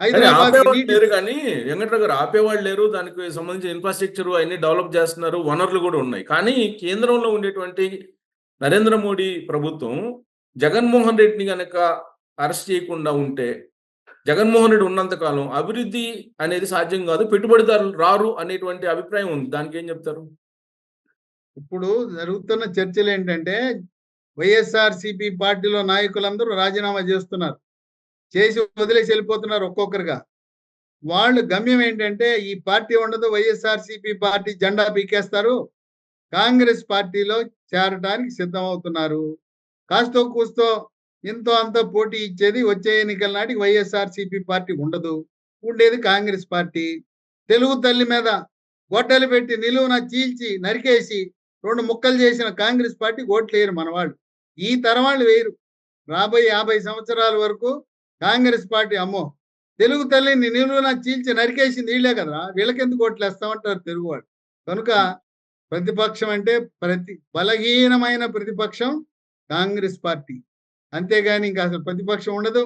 కానీ హైదరాబాద్కి ఆపేవాళ్ళు నీటి లేరు. కానీ వెంకట్రావు గారు ఆపేవాళ్ళు లేరు. దానికి సంబంధించిన ఇన్ఫ్రాస్ట్రక్చర్ అన్ని డెవలప్ చేస్తున్నారు, వనరులు కూడా ఉన్నాయి. కానీ కేంద్రంలో ఉండేటువంటి నరేంద్ర మోడీ ప్రభుత్వం జగన్మోహన్ రెడ్డిని గనక అరెస్ట్ చేయకుండా ఉంటే, జగన్మోహన్ రెడ్డి ఉన్నంత కాలం అభివృద్ధి అనేది సాధ్యం కాదు, పెట్టుబడిదారులు రారు అనేటువంటి అభిప్రాయం ఉంది. దానికి ఏం చెప్తారు? ఇప్పుడు జరుగుతున్న చర్చలు ఏంటంటే వైఎస్ఆర్సీపీ పార్టీలో నాయకులందరూ రాజీనామా చేస్తున్నారు, చేసి వదిలేసి వెళ్ళిపోతున్నారు ఒక్కొక్కరుగా. వాళ్ళు గమ్యం ఏంటంటే ఈ పార్టీ ఉండదు, వైఎస్ఆర్సీపీ పార్టీ జెండా పీకేస్తారు, కాంగ్రెస్ పార్టీలో చేరడానికి సిద్ధమవుతున్నారు. కాస్తో కూస్తో ఇంతో అంతో పోటీ ఇచ్చేది వచ్చే ఎన్నికల నాటికి వైఎస్ఆర్సీపీ పార్టీ ఉండదు, ఉండేది కాంగ్రెస్ పార్టీ. తెలుగు తల్లి మీద గొడ్డలు పెట్టి నిలువున చీల్చి నరికేసి రెండు ముక్కలు చేసిన కాంగ్రెస్ పార్టీ ఓట్లు వేయరు మన వాళ్ళు. ఈ తరం వాళ్ళు వేయరు. రాబోయే 50 సంవత్సరాల వరకు కాంగ్రెస్ పార్టీ అమ్మో తెలుగు తల్లిని నిలువున చీల్చి నరికేసింది వీళ్ళే కదా, వీళ్ళకెందుకు ఓట్లు వేస్తామంటారు తెలుగువాడు. కనుక ప్రతిపక్షం అంటే బలహీనమైన ప్రతిపక్షం కాంగ్రెస్ పార్టీ, అంతేగాని ఇంకా అసలు ప్రతిపక్షం ఉండదు.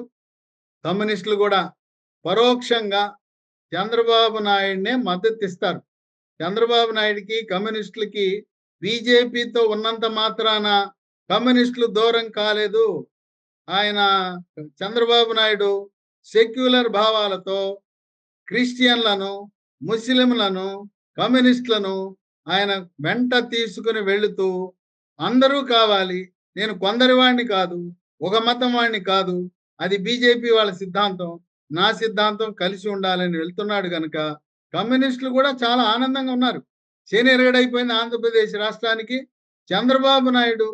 కమ్యూనిస్టులు కూడా పరోక్షంగా చంద్రబాబు నాయుడినే మద్దతు ఇస్తారు. చంద్రబాబు నాయుడికి కమ్యూనిస్టులకి బీజేపీతో ఉన్నంత మాత్రాన కమ్యూనిస్టులు దూరం కాలేదు. ఆయన చంద్రబాబు నాయుడు సెక్యులర్ భావాలతో క్రిస్టియన్లను, ముస్లింలను, కమ్యూనిస్టులను ఆయన వెంట తీసుకుని వెళుతూ అందరూ కావాలి, నేను కొందరి వాడిని కాదు, ఒక మతం వాడిని కాదు, అది బీజేపీ వాళ్ళ సిద్ధాంతం, నా సిద్ధాంతం కలిసి ఉండాలని వెళ్తున్నాడు కనుక కమ్యూనిస్టులు కూడా చాలా ఆనందంగా ఉన్నారు. చేనేరగడైపోయింది ఆంధ్రప్రదేశ్ రాష్ట్రానికి. చంద్రబాబు నాయుడు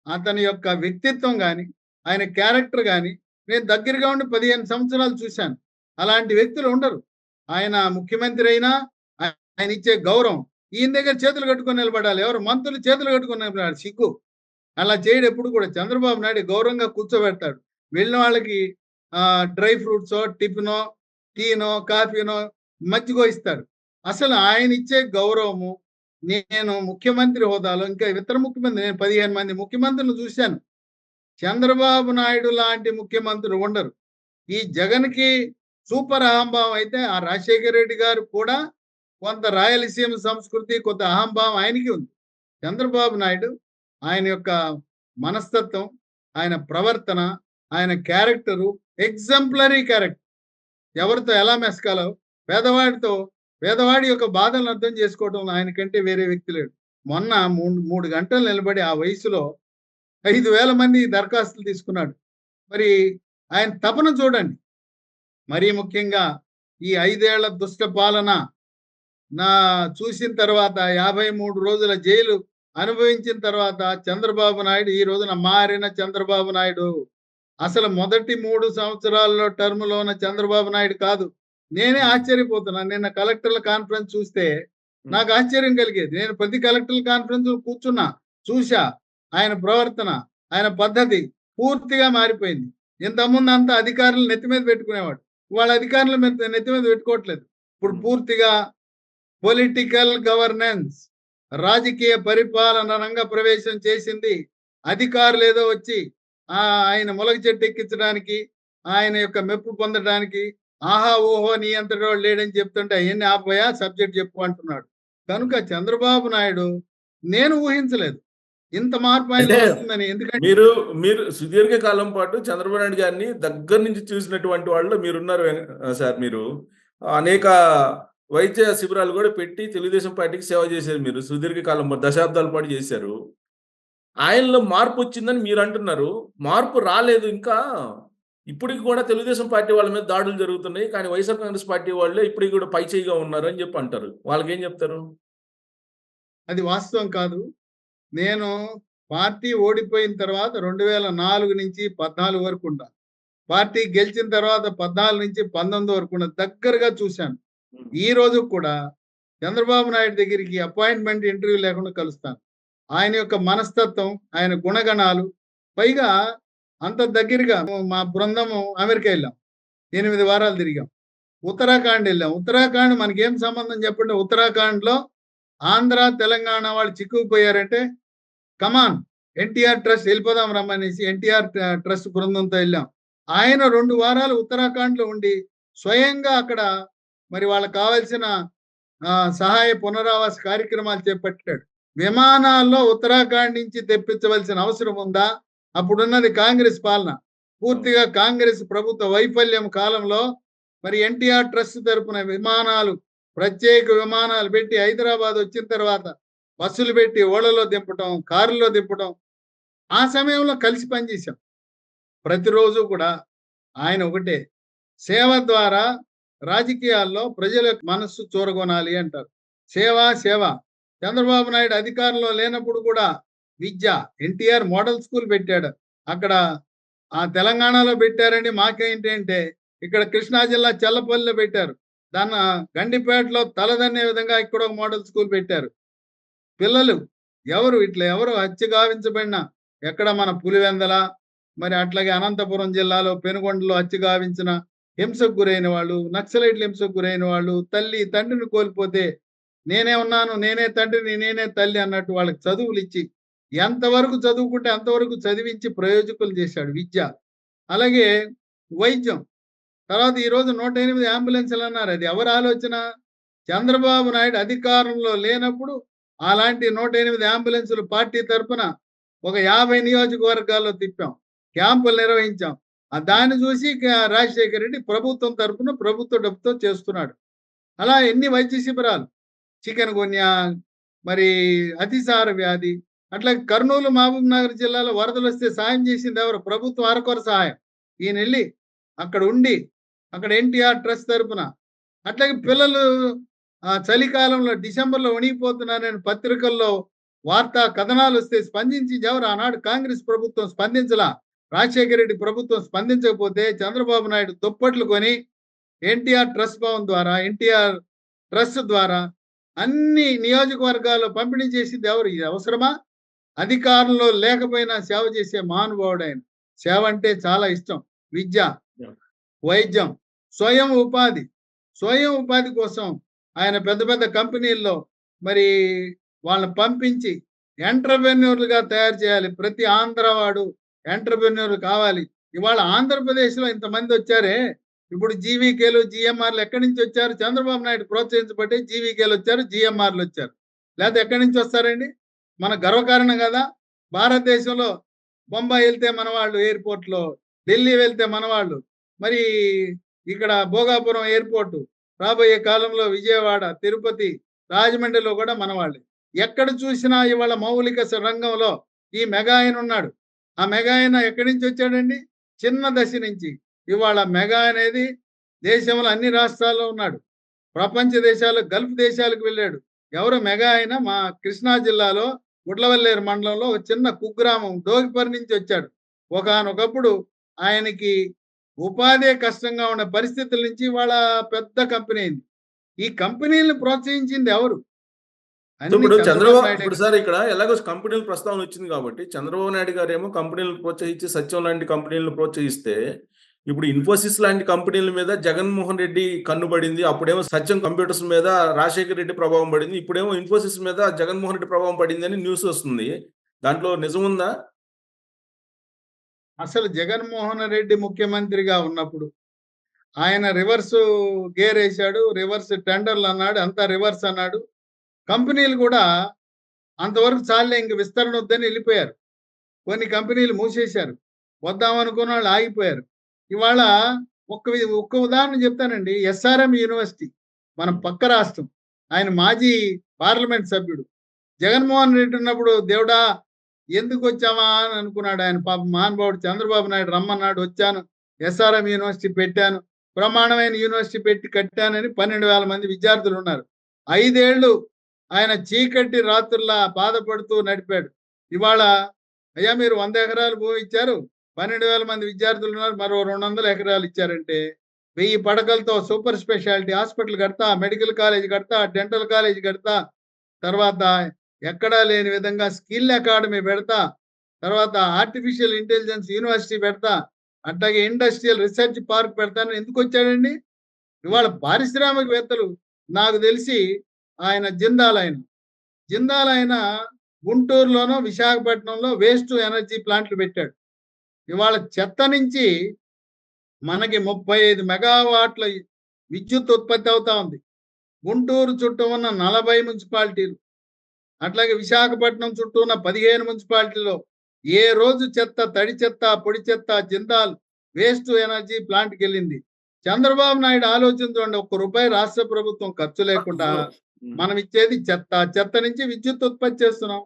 అతని యొక్క వ్యక్తిత్వం కానీ ఆయన క్యారెక్టర్ కానీ నేను దగ్గరగా ఉండి 15 సంవత్సరాలు చూశాను. అలాంటి వ్యక్తులు ఉండరు. ఆయన ముఖ్యమంత్రి అయినా ఆయన ఇచ్చే గౌరవం, ఈయన దగ్గర చేతులు కట్టుకొని నిలబడాలి, ఎవరు మంత్రులు చేతులు కట్టుకొని నిలబడాలి, సిగ్గు. అలా చేయడు ఎప్పుడు కూడా. చంద్రబాబు నాయుడు గౌరవంగా కూర్చోబెడతాడు. వెళ్ళిన వాళ్ళకి డ్రై ఫ్రూట్సో, టిఫినో, టీనో, కాఫీనో, మజ్జిగో ఇస్తాడు. అసలు ఆయన ఇచ్చే గౌరవము, నేను ముఖ్యమంత్రి హోదాలో ఇంకా ఇతర ముఖ్యమంత్రి, నేను 15 మంది ముఖ్యమంత్రులు చూశాను, చంద్రబాబు నాయుడు లాంటి ముఖ్యమంత్రులు ఉండరు. ఈ జగన్కి సూపర్ అహంభావం అయితే ఆ రాజశేఖర రెడ్డి గారు కూడా కొంత రాయలసీమ సంస్కృతి, కొంత అహంభావం ఆయనకి ఉంది. చంద్రబాబు నాయుడు ఆయన యొక్క మనస్తత్వం, ఆయన ప్రవర్తన, ఆయన క్యారెక్టరు ఎగ్జంప్లరీ క్యారెక్టర్. ఎవరితో ఎలా మెసకాలో, పేదవాడితో, పేదవాడి యొక్క బాధలను అర్థం చేసుకోవడంలో ఆయనకంటే వేరే వ్యక్తి లేడు. మొన్న 3 గంటలు నిలబడి ఆ వయసులో 5,000 మంది దరఖాస్తులు తీసుకున్నాడు. మరి ఆయన తపన చూడండి. మరీ ముఖ్యంగా ఈ 5 ఏళ్ల దుష్ట పాలన చూసిన తర్వాత 53 రోజుల జైలు అనుభవించిన తర్వాత చంద్రబాబు నాయుడు ఈ రోజున మారిన చంద్రబాబు నాయుడు. అసలు మొదటి 3 సంవత్సరాల్లో టర్మ్లో ఉన్న చంద్రబాబు నాయుడు కాదు. నేనే ఆశ్చర్యపోతున్నాను. నిన్న కలెక్టర్ల కాన్ఫరెన్స్ చూస్తే నాకు ఆశ్చర్యం కలిగేది. నేను ప్రతి కలెక్టర్ల కాన్ఫరెన్స్ కూర్చున్నా, చూశా. ఆయన ప్రవర్తన, ఆయన పద్ధతి పూర్తిగా మారిపోయింది. ఇంతకుముందు అంతా అధికారులు నెత్తి మీద పెట్టుకునేవాడు, వాళ్ళ అధికారులు నెత్తి మీద పెట్టుకోవట్లేదు. ఇప్పుడు పూర్తిగా పొలిటికల్ గవర్నెన్స్, రాజకీయ పరిపాలన రంగ ప్రవేశం చేసింది. అధికారులు ఏదో వచ్చి ఆయన మొలక చెట్టు ఎక్కించడానికి, ఆయన యొక్క మెప్పు పొందడానికి, ఆహా ఓహో నీ అంతటి వాడు లేడని చెప్తుంటే అవన్నీ ఆపోయా, సబ్జెక్ట్ చెప్పు అంటున్నాడు. కనుక చంద్రబాబు నాయుడు నేను ఊహించలేదు ఇంత మార్పు ఆయనలో వస్తుందని. ఎందుకంటే మీరు మీరు సుదీర్ఘ కాలం పాటు చంద్రబాబు నాయుడు గారిని దగ్గర నుంచి చూసినటువంటి వాళ్ళు మీరున్నారు సార్. మీరు అనేక వైద్య శిబిరాలు కూడా పెట్టి తెలుగుదేశం పార్టీకి సేవ చేశారు. మీరు సుదీర్ఘ కాలం దశాబ్దాల పాటు చేశారు. ఆయనలో మార్పు వచ్చిందని మీరు అంటున్నారు. మార్పు రాలేదు ఇంకా. ఇప్పటికి కూడా తెలుగుదేశం పార్టీ వాళ్ళ మీద దాడులు జరుగుతున్నాయి. కానీ వైఎస్ఆర్ కాంగ్రెస్ పార్టీ వాళ్ళే ఇప్పటికి కూడా పైచేయిగా ఉన్నారు అని చెప్పి అంటారు. వాళ్ళకేం చెప్తారు? అది వాస్తవం కాదు. నేను పార్టీ ఓడిపోయిన తర్వాత 2004 నుంచి 14 వరకు ఉంటా. పార్టీ గెలిచిన తర్వాత 14 నుంచి 19 వరకు ఉన్న దగ్గరగా చూశాను. ఈ రోజు కూడా చంద్రబాబు నాయుడు దగ్గరికి అపాయింట్మెంట్ ఇంటర్వ్యూ లేకుండా కలుస్తాను. ఆయన యొక్క మనస్తత్వం, ఆయన గుణగణాలు, పైగా అంత దగ్గరగా మా బృందము అమెరికా వెళ్ళాం, 8 వారాలు తిరిగాం. ఉత్తరాఖండ్ వెళ్ళాం. ఉత్తరాఖండ్ మనకేం సంబంధం చెప్పండి. ఉత్తరాఖండ్లో ఆంధ్ర తెలంగాణ వాళ్ళు చిక్కుకుపోయారంటే కమాన్ ఎన్టీఆర్ ట్రస్ట్ వెళ్ళిపోదాం రమ్మనేసి ఎన్టీఆర్ ట్రస్ట్ బృందంతో వెళ్ళాం. ఆయన 2 వారాలు ఉత్తరాఖండ్ లో ఉండి స్వయంగా అక్కడ మరి వాళ్ళకి కావాల్సిన సహాయ పునరావాస కార్యక్రమాలు చేపట్టాడు. విమానాల్లో ఉత్తరాఖండ్ నుంచి తెప్పించవలసిన అవసరం ఉందా? అప్పుడున్నది కాంగ్రెస్ పాలన. పూర్తిగా కాంగ్రెస్ ప్రభుత్వ వైఫల్యం కాలంలో మరి ఎన్టీఆర్ ట్రస్ట్ తరపున విమానాలు, ప్రత్యేక విమానాలు పెట్టి హైదరాబాద్ వచ్చిన తర్వాత బస్సులు పెట్టి ఓళ్ళలో దింపటం, కారులో దింపటం. ఆ సమయంలో కలిసి పనిచేశాం. ప్రతిరోజు కూడా ఆయన ఒకటే, సేవ ద్వారా రాజకీయాల్లో ప్రజల మనస్సు చూరగొనాలి అంటారు. సేవ సేవ. చంద్రబాబు నాయుడు అధికారంలో లేనప్పుడు కూడా విద్య, ఎన్టీఆర్ మోడల్ స్కూల్ పెట్టాడు. అక్కడ తెలంగాణలో పెట్టారండి. మాకేంటి అంటే ఇక్కడ కృష్ణా జిల్లా చెల్లపల్లిలో పెట్టారు. దాన్ని గండిపేటలో తలదన్నే విధంగా ఇక్కడ ఒక మోడల్ స్కూల్ పెట్టారు. పిల్లలు ఎవరు హత్య గావించబడిన, ఎక్కడ మన పులివెందల, మరి అట్లాగే అనంతపురం జిల్లాలో పెనుగొండలో హత్య గావించిన, హింసకు గురైన వాళ్ళు, నక్సలైట్ల హింసకు గురైన వాళ్ళు, తల్లి తండ్రిని కోల్పోతే నేనే ఉన్నాను, నేనే తండ్రిని, నేనే తల్లి అన్నట్టు వాళ్ళకి చదువులు ఇచ్చి, ఎంతవరకు చదువుకుంటే అంతవరకు చదివించి ప్రయోజకులు చేశాడు విద్య. అలాగే వైద్యం. తర్వాత ఈరోజు 108 అంబులెన్సులు అన్నారు. అది ఎవరి ఆలోచన? చంద్రబాబు నాయుడు అధికారంలో లేనప్పుడు అలాంటి 108 అంబులెన్సులు పార్టీ తరపున ఒక 50 నియోజకవర్గాల్లో తిప్పాం, క్యాంపులు నిర్వహించాం. దాన్ని చూసి రాజశేఖర రెడ్డి ప్రభుత్వం తరపున ప్రభుత్వ డబ్బుతో చేస్తున్నాడు. అలా ఎన్ని వైద్య శిబిరాలు, చికెన్ గున్యా, మరి అతిసార వ్యాధి, అట్లా కర్నూలు, మహబూబ్ నగర్ జిల్లాలో వరదలు వస్తే సాయం చేసింది ఎవరు? ప్రభుత్వం అరకొర సహాయం. ఈయన వెళ్ళి అక్కడ ఉండి అక్కడ ఎన్టీఆర్ ట్రస్ట్ తరపున. అట్లాగే పిల్లలు చలికాలంలో డిసెంబర్లో వణిగిపోతున్నారని పత్రికల్లో వార్తా కథనాలు వస్తే స్పందించింది ఎవరు? ఆనాడు కాంగ్రెస్ ప్రభుత్వం స్పందించలా. రాజశేఖర రెడ్డి ప్రభుత్వం స్పందించకపోతే చంద్రబాబు నాయుడు దుప్పట్లు కొని ఎన్టీఆర్ ట్రస్ట్ భవన్ ద్వారా, ఎన్టీఆర్ ట్రస్ట్ ద్వారా అన్ని నియోజకవర్గాల్లో పంపిణీ చేసింది ఎవరు? ఇది అవసరమా? అధికారంలో లేకపోయినా సేవ చేసే మహానుభావుడు ఆయన. సేవ అంటే చాలా ఇష్టం. విద్య, వైద్యం, స్వయం ఉపాధి. స్వయం ఉపాధి కోసం ఆయన పెద్ద పెద్ద కంపెనీల్లో మరి వాళ్ళని పంపించి ఎంటర్‌ప్రెన్యూర్‌లుగా తయారు చేయాలి. ప్రతి ఆంధ్రవాడు ఎంటర్‌ప్రెన్యూర్ కావాలి. ఇవాళ ఆంధ్రప్రదేశ్‌లో ఇంతమంది వచ్చారే, ఇప్పుడు జీవీకేలు, జీఎంఆర్‌లు ఎక్కడి నుంచి వచ్చారు? చంద్రబాబు నాయుడు ప్రోత్సహించబట్టే జీవీకేలు వచ్చారు, జీఎంఆర్‌లు వచ్చారు. లేకపోతే ఎక్కడి నుంచి వస్తారండి? మన గర్వకారణం కదా. భారతదేశంలో బొంబాయి వెళ్తే మనవాళ్ళు ఎయిర్‌పోర్ట్‌లో, ఢిల్లీ వెళ్తే మనవాళ్ళు, మరి ఇక్కడ భోగాపురం ఎయిర్‌పోర్టు, రాబోయే కాలంలో విజయవాడ, తిరుపతి, రాజమండ్రిలో కూడా మనవాళ్ళే. ఎక్కడ చూసినా ఇవాళ మౌలిక రంగంలో ఈ మెగా ఆయన ఉన్నాడు. ఆ మెగా ఆయన ఎక్కడి నుంచి వచ్చాడండి? చిన్న దశ నుంచి. ఇవాళ మెగా అనేది దేశంలో అన్ని రాష్ట్రాల్లో ఉన్నాడు. ప్రపంచ దేశాలు, గల్ఫ్ దేశాలకు వెళ్ళాడు. ఎవరు మెగా ఆయన? మా కృష్ణా జిల్లాలో గుడ్లవల్లేరు మండలంలో ఒక చిన్న కుగ్రామం డోగిపరి నుంచి వచ్చాడు. ఒకానొకప్పుడు ఆయనకి ఉపాధే కష్టంగా ఉన్న పరిస్థితుల నుంచి వాళ్ళ పెద్ద కంపెనీ అయింది. ఈ కంపెనీలను ప్రోత్సహించింది ఎవరు? ఇప్పుడు ఇప్పుడు సార్ ఇక్కడ ఎలాగో కంపెనీల ప్రస్తావన వచ్చింది కాబట్టి చంద్రబాబు నాయుడు గారు ఏమో కంపెనీలను ప్రోత్సహించి సత్యం లాంటి కంపెనీలను ప్రోత్సహిస్తే, ఇప్పుడు ఇన్ఫోసిస్ లాంటి కంపెనీల మీద జగన్మోహన్ రెడ్డి కన్నుబడింది. అప్పుడేమో సత్యం కంప్యూటర్స్ మీద రాజశేఖర రెడ్డి ప్రభావం పడింది. ఇప్పుడేమో ఇన్ఫోసిస్ మీద జగన్మోహన్ రెడ్డి ప్రభావం పడింది అని న్యూస్ వస్తుంది. దాంట్లో నిజం ఉందా? అసలు జగన్మోహన్ రెడ్డి ముఖ్యమంత్రిగా ఉన్నప్పుడు ఆయన రివర్స్ గేర్ వేశాడు, రివర్స్ టెండర్లు అన్నాడు, అంతా రివర్స్ అన్నాడు. కంపెనీలు కూడా అంతవరకు చాలే, ఇంక విస్తరణ వద్దని వెళ్ళిపోయారు. కొన్ని కంపెనీలు మూసేశారు. వద్దామనుకున్న వాళ్ళు ఆగిపోయారు. ఇవాళ ఒక్క ఉదాహరణ చెప్తానండి. ఎస్ఆర్ఎం యూనివర్సిటీ, మన పక్క రాష్ట్రం. ఆయన మాజీ పార్లమెంట్ సభ్యుడు. జగన్మోహన్ రెడ్డి ఉన్నప్పుడు దేవుడా ఎందుకు వచ్చామా అని అనుకున్నాడు ఆయన. పాప మహానుభావుడు చంద్రబాబు నాయుడు రమ్మన్నాడు, వచ్చాను, ఎస్ఆర్ఎం యూనివర్సిటీ పెట్టాను, బ్రహ్మాండమైన యూనివర్సిటీ పెట్టి కట్టానని 12,000 మంది విద్యార్థులు ఉన్నారు. 5 ఏళ్ళు ఆయన చీకటి రాత్రుల్లా బాధపడుతూ నడిపాడు. ఇవాళ అయ్యా మీరు 100 ఎకరాలు భూమి ఇచ్చారు, 12,000 మంది విద్యార్థులు ఉన్నారు, మరో 200 ఎకరాలు ఇచ్చారంటే 1000 పడకలతో సూపర్ స్పెషాలిటీ హాస్పిటల్ కడతా, మెడికల్ కాలేజ్ కడతా, డెంటల్ కాలేజ్ కడతా, తర్వాత ఎక్కడా లేని విధంగా స్కిల్ అకాడమీ పెడతా, తర్వాత ఆర్టిఫిషియల్ ఇంటెలిజెన్స్ యూనివర్సిటీ పెడతా, అట్లాగే ఇండస్ట్రియల్ రీసెర్చ్ పార్క్ పెడతానని ఎందుకు వచ్చాడండి? ఇవాళ పారిశ్రామికవేత్తలు, నాకు తెలిసి ఆయన జిందాల్ ఆయన గుంటూరులోనో విశాఖపట్నంలో వేస్ట్ ఎనర్జీ ప్లాంట్లు పెట్టాడు. ఇవాళ చెత్త నుంచి మనకి 35 మెగావాట్ల విద్యుత్ ఉత్పత్తి అవుతా ఉంది. గుంటూరు చుట్టూ ఉన్న 40 మున్సిపాలిటీలు, అట్లాగే విశాఖపట్నం చుట్టూ ఉన్న 15 మున్సిపాలిటీలో ఏ రోజు చెత్త, తడి చెత్త, పొడి చెత్త, జిందాల్ వేస్ట్ ఎనర్జీ ప్లాంట్‌కి వెళ్ళింది. చంద్రబాబు నాయుడు ఆలోచన చూడండి, ఒక్క రూపాయి రాష్ట్ర ప్రభుత్వం ఖర్చు లేకుండా హ్మ్. మనం ఇచ్చేది చెత్త. చెత్త నుంచి విద్యుత్ ఉత్పత్తి చేస్తున్నాం.